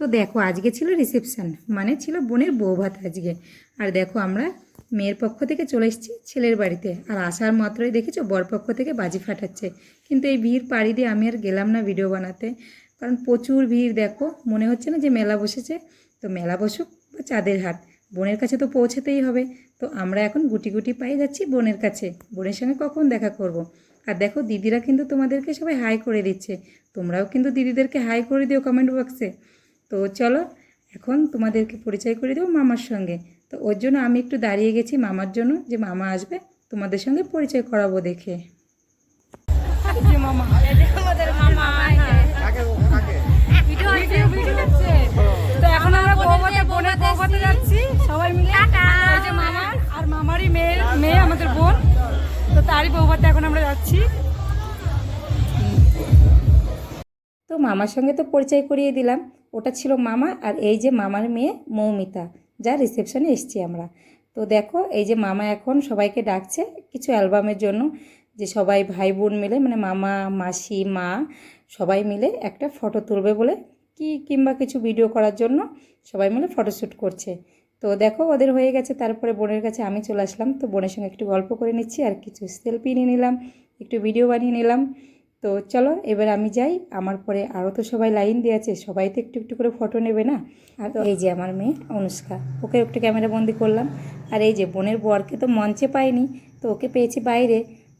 তো দেখো আজকে ছিল রিসেপশান, মানে ছিল বোনের বউ ভাত আজকে। আর দেখো আমরা মেয়ের পক্ষ থেকে চলে এসেছি ছেলের বাড়িতে, আর আসার মাত্রই দেখেছো বরপক্ষ থেকে বাজি ফাটাচ্ছে। কিন্তু এই ভিড় পাড়ি দিয়ে আমি আর গেলাম না ভিডিও বানাতে, কারণ প্রচুর ভিড়। দেখো মনে হচ্ছে না যে মেলা বসেছে। তো মেলা বসুক বা চাঁদের হাট, বোনের কাছে তো পৌঁছাতেই হবে। তো আমরা এখন গুটি গুটি পায়ে যাচ্ছি বোনের কাছে, বোনের সঙ্গে কখন দেখা করব। আর দেখো দিদিরা কিন্তু তোমাদেরকে সবাই হাই করে দিচ্ছে, তোমরাও কিন্তু দিদিদেরকে হাই করে দিও কমেন্ট বক্সে। তো চলো এখন তোমাদেরকে পরিচয় করে দেবো মামার সঙ্গে। তো ওর জন্য আমি একটু দাঁড়িয়ে গেছি মামার জন্য, যে মামা আসবে তোমাদের সঙ্গে পরিচয় করাবো দেখে। তো এখন আমরা বোনের বৌভাতে যাচ্ছি সবাই মিলে। এই যে মামা আর মামারই মেয়ে আমাদের বোন, তো তারই বৌভাতে এখন আমরা যাচ্ছি। তো মামার সঙ্গে তো পরিচয় করিয়ে দিলাম, ওটা ছিল মামা। আর এই যে মামার মেয়ে মৌমিতা, যা রিসেপশনে এসছি আমরা। তো দেখো এই যে মামা এখন সবাইকে ডাকছে কিছু অ্যালবামের জন্য, যে সবাই ভাই বোন মিলে, মানে মামা মাসি মা সবাই মিলে একটা ফটো তুলবে বলে, কিংবা কিছু ভিডিও করার জন্য সবাই মিলে ফটোশ্যুট করছে। তো দেখো ওদের হয়ে গেছে, তারপরে বোনের কাছে আমি চলে আসলাম। তো বোনের সঙ্গে একটু গল্প করে নিচ্ছি, আর কিছু সেলফি নিয়ে নিলাম, একটু ভিডিও বানিয়ে নিলাম। তো চলো এবার আমি যাই, আমার পরে আরও তো সবাই লাইন দিয়ে আছে, সবাই তো একটু একটু করে ফটো নেবে না। আর এই যে আমার মেয়ে অনুষ্কা, ওকে একটু ক্যামেরা বন্দি করলাম। আর এই যে বোনের বরকে তো মঞ্চে পাইনি, তো ওকে পেয়েছি বাইরে।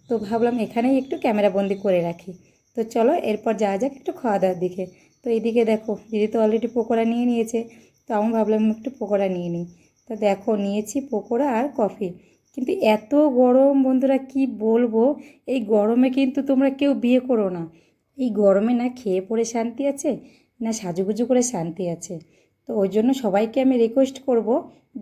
তো ভাবলাম এখানেই একটু ক্যামেরা বন্দি করে রাখি। তো চলো এরপর যাওয়া যাক একটু খাওয়া দাওয়ার দিকে। তো এইদিকে দেখো দিদি তো অলরেডি পকোড়া নিয়ে নিয়েছে, তো আমি ভাবলাম একটু পকোড়া নিয়ে নিই। তো দেখো নিয়েছি পকোড়া আর কফি। কিন্তু এত গরম বন্ধুরা, কি বলবো, এই গরমে কিন্তু তোমরা কেউ বিয়ে করো না। এই গরমে না খেয়ে পরে শান্তি আছে, না সাজুগুজু করে শান্তি আছে। তো ওই জন্য সবাইকে আমি রিকোয়েস্ট করব,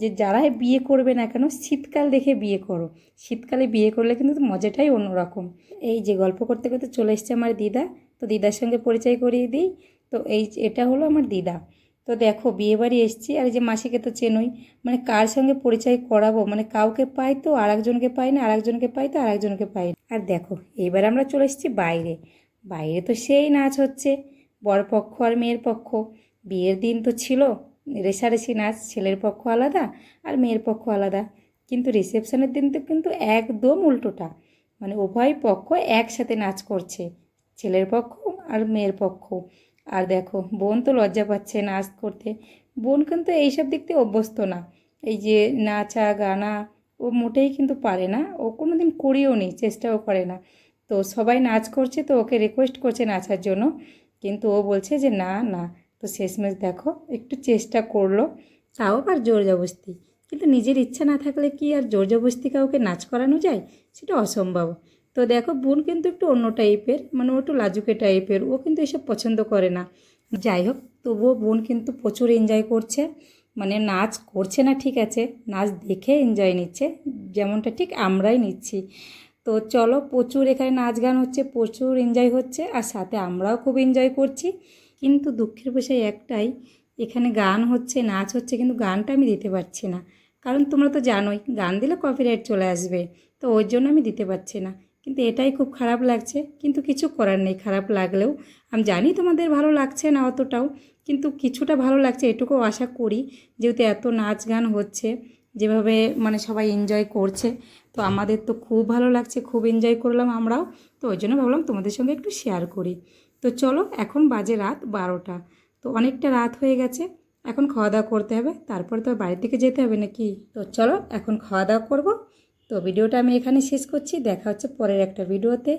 যে যারাই বিয়ে করবে না কেন শীতকাল দেখে বিয়ে করো। শীতকালে বিয়ে করলে কিন্তু মজাটাই অন্যরকম। এই যে গল্প করতে করতে চলে এসছে আমার দিদা, তো দিদার সঙ্গে পরিচয় করিয়ে দিই। তো এটা হলো আমার দিদা। তো দেখো বিয়েবাড়ি এসেছি, আর এই যে মাসিকে তো চেনই, মানে কার সঙ্গে পরিচয় করাবো, মানে কাউকে পাই তো আর একজনকে পাই না, আর একজনকে পাই তো আর একজনকে পাই না। আর দেখো এইবার আমরা চলে এসেছি বাইরে। বাইরে তো সেই নাচ হচ্ছে, বরপক্ষ আর মেয়ের পক্ষ। বিয়ের দিন তো ছিল রেষারেষি নাচ, ছেলের পক্ষ আলাদা আর মেয়ের পক্ষ আলাদা। কিন্তু রিসেপশনের দিন তো কিন্তু একদম উল্টোটা, মানে উভয় পক্ষ একসাথে নাচ করছে, ছেলের পক্ষ আর মেয়ের পক্ষ। আর দেখো বোন তো লজ্জা পাচ্ছে নাচ করতে। বোন কিন্তু এইসব দিক থেকে অভ্যস্ত না, এই যে নাচা গানা ও মোটেই কিন্তু পারে না, ও কোনো দিন করিও নি, চেষ্টাও করে না। তো সবাই নাচ করছে, তো ওকে রিকোয়েস্ট করছে নাচার জন্য, কিন্তু ও বলছে যে না না। তো শেষমেশ দেখো একটু চেষ্টা করলো, তাও আবার জোর জবরদস্তি। কিন্তু নিজের ইচ্ছা না থাকলে কি আর জোর জবরদস্তি কাউকে নাচ করানো যায়? সেটা অসম্ভব। তো দেখো বোন কিন্তু একটু অন্য টাইপের, মানে ও একটু লাজুকে টাইপের, ও কিন্তু এসব পছন্দ করে না। যাই হোক তবুও বোন কিন্তু প্রচুর এনজয় করছে, মানে নাচ করছে না ঠিক আছে, নাচ দেখে এনজয় নিচ্ছে, যেমনটা ঠিক আমরাই নিচ্ছি। তো চলো প্রচুর এখানে নাচ গান হচ্ছে, প্রচুর এনজয় হচ্ছে, আর সাথে আমরাও খুব এনজয় করছি। কিন্তু দুঃখের বিষয় একটাই, এখানে গান হচ্ছে নাচ হচ্ছে, কিন্তু গানটা আমি দিতে পারছি না, কারণ তোমরা তো জানোই গান দিলে কপিরাইট চলে আসবে। তো ওই জন্য আমি দিতে পারছি না। কিন্তু এটাই খুব খারাপ লাগছে, কিন্তু কিছু করার নেই। খারাপ লাগলেও আমি জানি তোমাদের ভালো লাগছে না অতটাও, কিন্তু কিছুটা ভালো লাগছে এটুকু আশা করি, যেহেতু এত নাচ গান হচ্ছে, যেভাবে মানে সবাই এনজয় করছে, তো আমাদের তো খুব ভালো লাগছে, খুব এনজয় করলাম আমরাও। তো ওই জন্য ভাবলাম তোমাদের সঙ্গে একটু শেয়ার করি। তো চলো এখন বাজে রাত 12টা, তো অনেকটা রাত হয়ে গেছে, এখন খাওয়া দাওয়া করতে হবে, তারপরে তো বাড়ির দিকে যেতে হবে নাকি। তো চলো এখন খাওয়া দাওয়া করবো। তো ভিডিওটা আমি এখানে শেষ করছি, দেখা হচ্ছে পরের একটা ভিডিওতে।